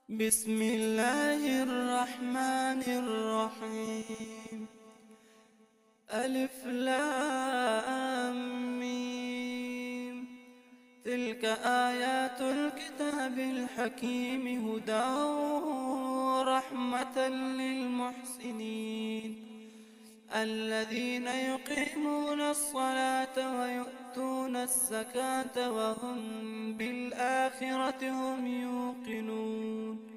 بسم الله الرحمن الرحيم. ألف لام ميم. تلك آيات الكتاب الحكيم هدى ورحمة للمحسنين الذين يقيمون الصلاة ويؤتون الزكاة وهم بالآخرة هم يوقنون.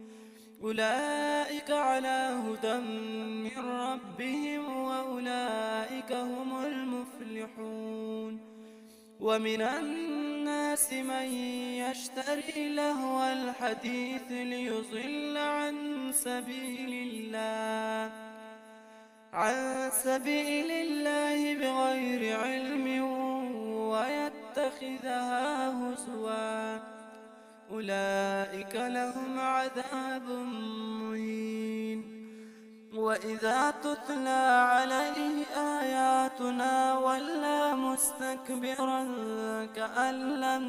أولئك على هدى من ربهم وأولئك هم المفلحون. ومن الناس من يشتري لهو الحديث ليضل عن سبيل الله بغير علم ويتخذها هزوا. أولئك لهم عذاب مهين. وإذا تتلى عليه آياتنا ولى مستكبرا كأن لم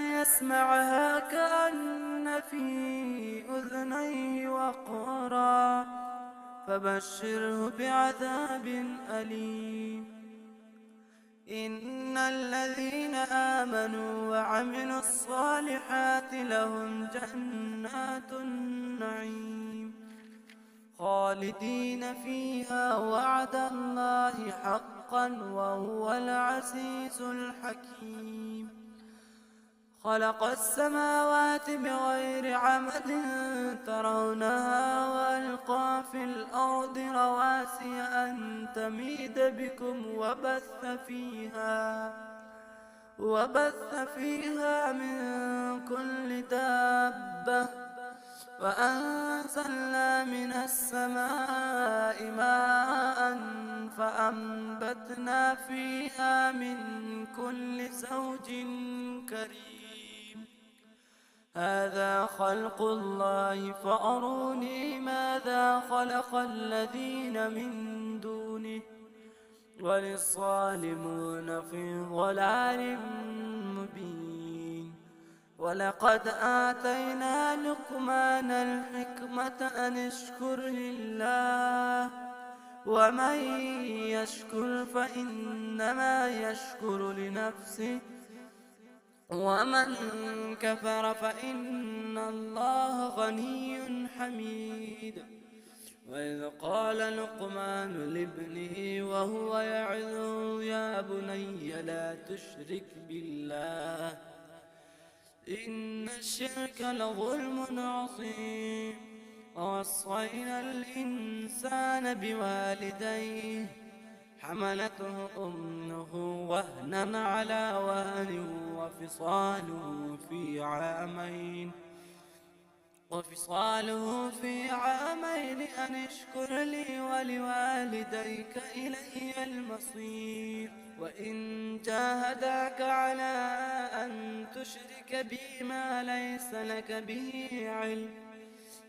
يسمعها كأن في أذنيه وقرا. فبشره بعذاب أليم. إن الذين آمنوا وعملوا الصالحات لهم جنات النعيم خالدين فيها وعد الله حقا وهو العزيز الحكيم. خلق السماوات بغير عمد ترونها وألقى في الأرض رواسي أن تميد بكم وبث فيها من كل دابة وأنزلنا من السماء ماء فأنبتنا فيها من كل زوج كريم. هذا خلق الله فأروني ماذا خلق الذين من دونه وللظالمون في ضلال مبين. ولقد آتينا لقمان الحكمة أن اشكر لله ومن يشكر فإنما يشكر لنفسه ومن كفر فإن الله غني حميد. وإذ قال لقمان لابنه وهو يعظه يا بني لا تشرك بالله إن الشرك لظلم عظيم. ووصينا الإنسان بوالديه حملته أمه وهنا على وهن وفصاله في عامين أن اشكر لي ولوالديك إلي المصير. وإن جاهداك على أن تشرك بي ما ليس لك به علم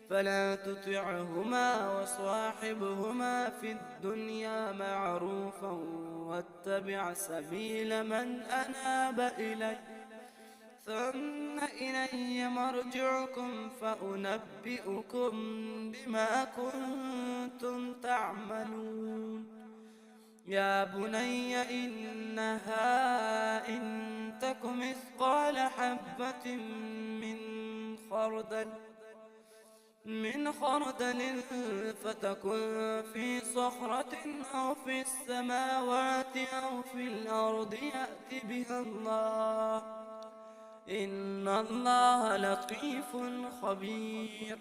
فلا تطعهما وصاحبهما في الدنيا معروفا واتبع سبيل من أناب إلي ثم إلي مرجعكم فأنبئكم بما كنتم تعملون. يا بني إنها إن تك مثقال حبة من خردل فتكن في صخرة أو في السماوات أو في الأرض يأت بها الله إن الله لطيف خبير.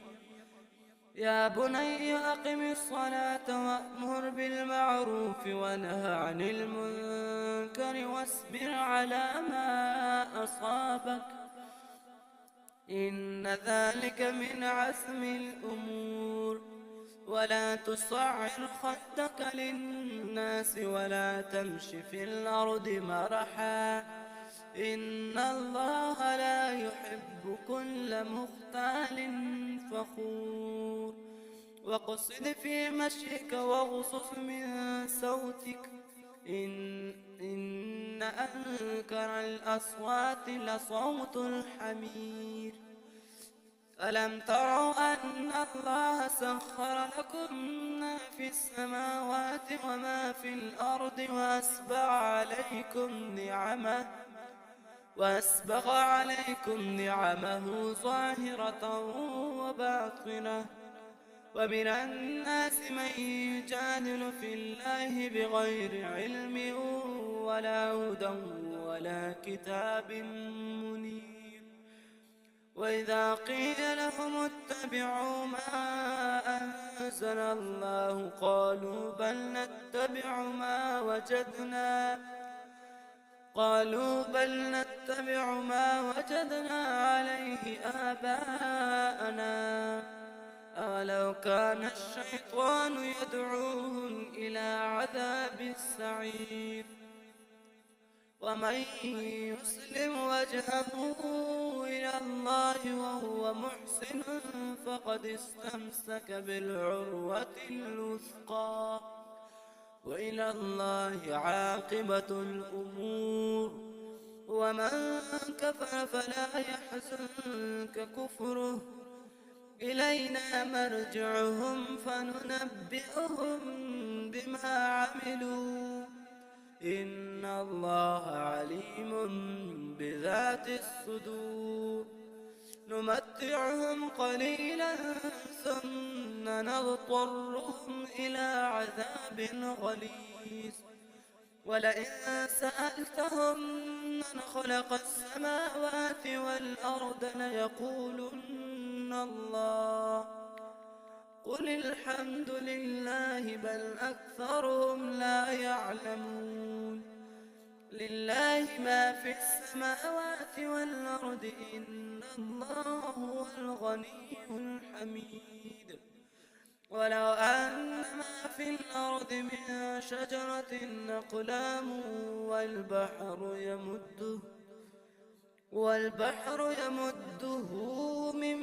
يا بني أقم الصلاة وأمر بالمعروف وانه عن المنكر واصبر على ما أصابك إن ذلك من عزم الأمور. ولا تصعر خدك للناس ولا تمش في الأرض مرحا إن الله لا يحب كل مختال فخور. واقصد في مشيك واغضض من صوتك إن أنكر الأصوات لصوت الحمير. ألم تروا أن الله سخر لكم ما في السماوات وما في الأرض وأسبغ عليكم نعمه ظاهرة وباطنة، ومن الناس من يجادل في الله بغير علم ولا هدى ولا كتاب منير. وإذا قيل لهم اتبعوا ما أنزل الله قالوا بل نتبع ما وجدنا عليه آباءنا أولو كان الشيطان يدعوهم إلى عذاب السعير. ومن يسلم وجهه إلى الله وهو محسن فقد استمسك بالعروة الوثقى، وإلى الله عاقبة الأمور. ومن كفر فلا يحزنك كفره، إلينا مرجعهم فننبئهم بما عملوا، إن الله عليم بذات الصدور. نمتعهم قليلا ثم نضطرهم إلى عذاب غليظ. ولئن سألتهم من خلق السماوات والأرض ليقولن الله، قل الحمد لله بل أكثرهم لا يعلمون. لله ما في السماوات والأرض إن الله هو الغني الحميد. ولو أن ما في الأرض من شجرة أقلام والبحر يمده من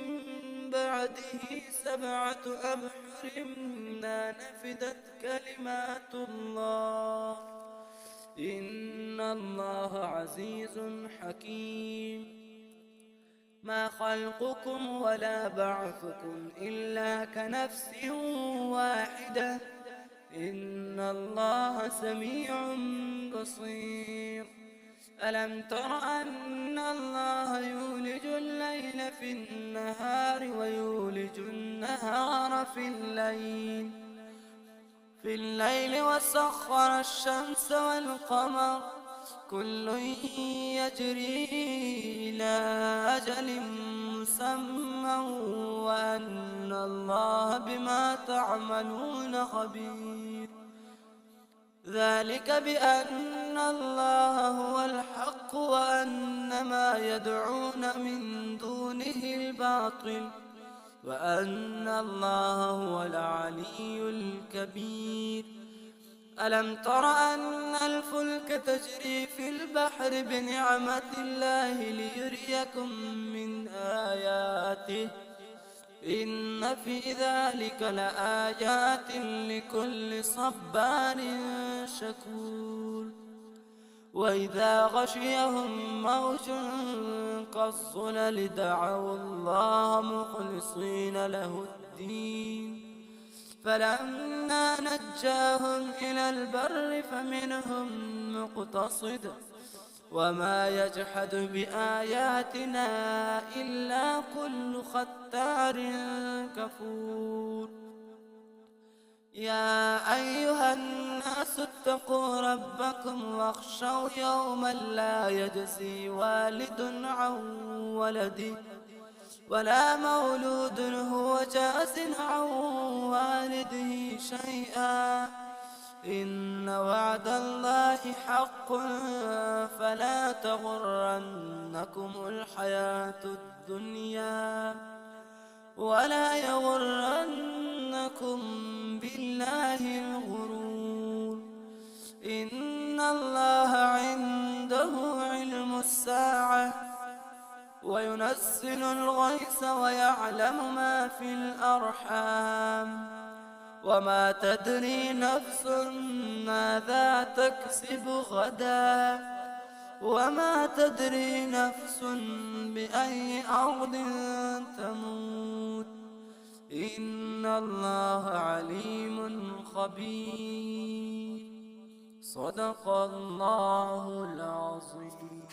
بعده 7 أبحر ما نفدت كلمات الله، إن الله عزيز حكيم. ما خلقكم ولا بعثكم إلا كنفس واحدة، إن الله سميع بصير. ألم تر أن الله يولج الليل في النهار ويولج النهار في الليل وسخر الشمس والقمر كل يجري إلى أجل مسمى وأن الله بما تعملون خبير. ذلك بأن الله هو الحق وأن ما يدعون من دونه الباطل وأن الله هو العلي الكبير. ألم تر أن الفلك تجري في البحر بنعمة الله ليريكم من آياته، إن في ذلك لآيات لكل صبار شكور. وإذا غشيهم موج كالظلل دعوا الله مخلصين له الدين، فلما نجاهم إلى البر فمنهم مقتصد وما يجحد بآياتنا إلا كل ختار كفور. يا أيها الناس اتقوا ربكم واخشوا يوما لا يجزي والد عن ولده ولا مولود هو جاز عن والده شيئا، إن وعد الله حق فلا تغرنكم الحياة الدنيا ولا يغرنكم بالله الغرور. إن الله عنده علم الساعة وينزل الغيث ويعلم ما في الأرحام وما تدري نفس ماذا تكسب غدا وما تدري نفس بأي أرض تموت إن الله عليم خبير صدق الله العظيم.